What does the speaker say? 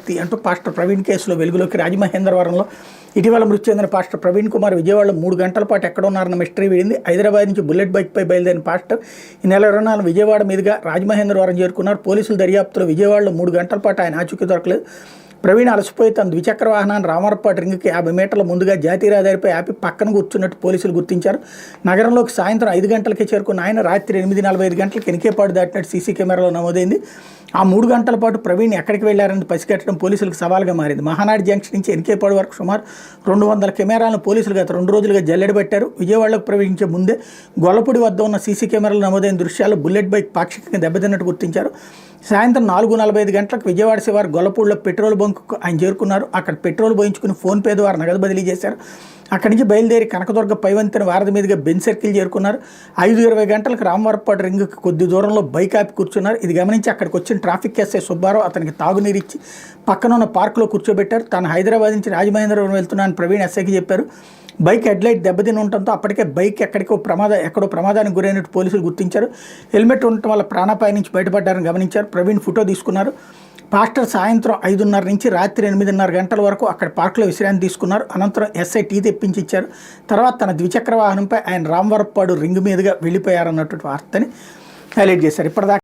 భక్తి అంటూ పాస్టర్ ప్రవీణ్ కేసులో వెలుగులోకి. రాజమహేంద్రవరంలో ఇటీవల మృతి చెందిన పాస్టర్ ప్రవీణ్ కుమార్ విజయవాడలో 3 గంటల పాటు ఎక్కడున్నారన్న మిస్టరీ వేయింది. హైదరాబాద్ నుంచి బుల్లెట్ బైక్పై బయలుదేరిన పాస్టర్ ఈ నెల 24 విజయవాడ మీదుగా రాజమహేంద్రవరం చేరుకున్నారు. పోలీసుల దర్యాప్తులో విజయవాడలో 3 గంటల పాటు ఆయన ఆచూకీ దొరకలేదు. ప్రవీణ్ అలసిపోయి తన ద్విచక్ర వాహనాన్ని రామవరపాటు రింగ్కి 50 మీటర్ల ముందుగా జాతీయ రహదారిపై ఆపి పక్కన కూర్చున్నట్టు పోలీసులు గుర్తించారు. నగరంలోకి సాయంత్రం 5 గంటలకే చేరుకున్న ఆయన రాత్రి 8:45 గంటలకు ఎనికేపాడు దాటినట్టు సీసీ కెమెరాలో నమోదైంది. ఆ 3 గంటల పాటు ప్రవీణ్ ఎక్కడికి వెళ్లారని పసిగట్టడం పోలీసులకు సవాల్గా మారింది. మహానాడు జంక్షన్ నుంచి ఎనికేపాడు వరకు సుమారు 200 కెమెరాలను పోలీసులు గత 2 రోజులుగా జల్లెడబెట్టారు. విజయవాడలోకి ప్రవేశించే ముందే గొల్లపూడి వద్ద ఉన్న సీసీ కెమెరాలో నమోదైన దృశ్యాలు బుల్లెట్ బైక్ పాక్షికంగా దెబ్బతిన్నట్టు గుర్తించారు. సాయంత్రం 4:45 గంటలకు విజయవాడ శివారు గొల్లపూడిలో పెట్రోల్ బంకు ఆయన చేరుకున్నారు. అక్కడ పెట్రోల్ పోయించుకుని ఫోన్పే ద్వారా నగదు బదిలీ చేశారు. అక్కడి నుంచి బయలుదేరి కనకదుర్గ పైవంతెన వారధి మీదుగా బెంజ్ సర్కిల్ చేరుకున్నారు. 5:20 గంటలకు రామవరపాడు రింగ్కి కొద్ది దూరంలో బైక్ ఆపి కూర్చున్నారు. ఇది గమనించి అక్కడికి వచ్చిన ట్రాఫిక్ ఎస్ఐ సుబ్బారావు అతనికి తాగునీరు ఇచ్చి పక్కనున్న పార్కులో కూర్చోబెట్టారు. తాను హైదరాబాద్ నుంచి రాజమహేంద్రవరం వెళ్తున్నానని ప్రవీణ్ ఎస్ఐకి చెప్పారు. బైక్ హెడ్లైట్ దెబ్బతిని ఉండటంతో అప్పటికే బైక్ ఎక్కడో ప్రమాదానికి గురైనట్టు పోలీసులు గుర్తించారు. హెల్మెట్ ఉండటం వల్ల ప్రాణాపాయ నుంచి బయటపడ్డారని గమనించారు. ప్రవీణ్ ఫోటో తీసుకున్నారు. పాస్టర్ సాయంత్రం 5:30 నుంచి రాత్రి 8:30 గంటల వరకు అక్కడ పార్కులో విశ్రాంతి తీసుకున్నారు. అనంతరం ఎస్ఐ టీ తెప్పించి ఇచ్చారు. తర్వాత తన ద్విచక్ర వాహనంపై ఆయన రామవరపాడు రింగ్ మీదుగా వెళ్ళిపోయారన్నటువంటి వార్తని హైలైట్ చేశారు. ఇప్పటిదాకా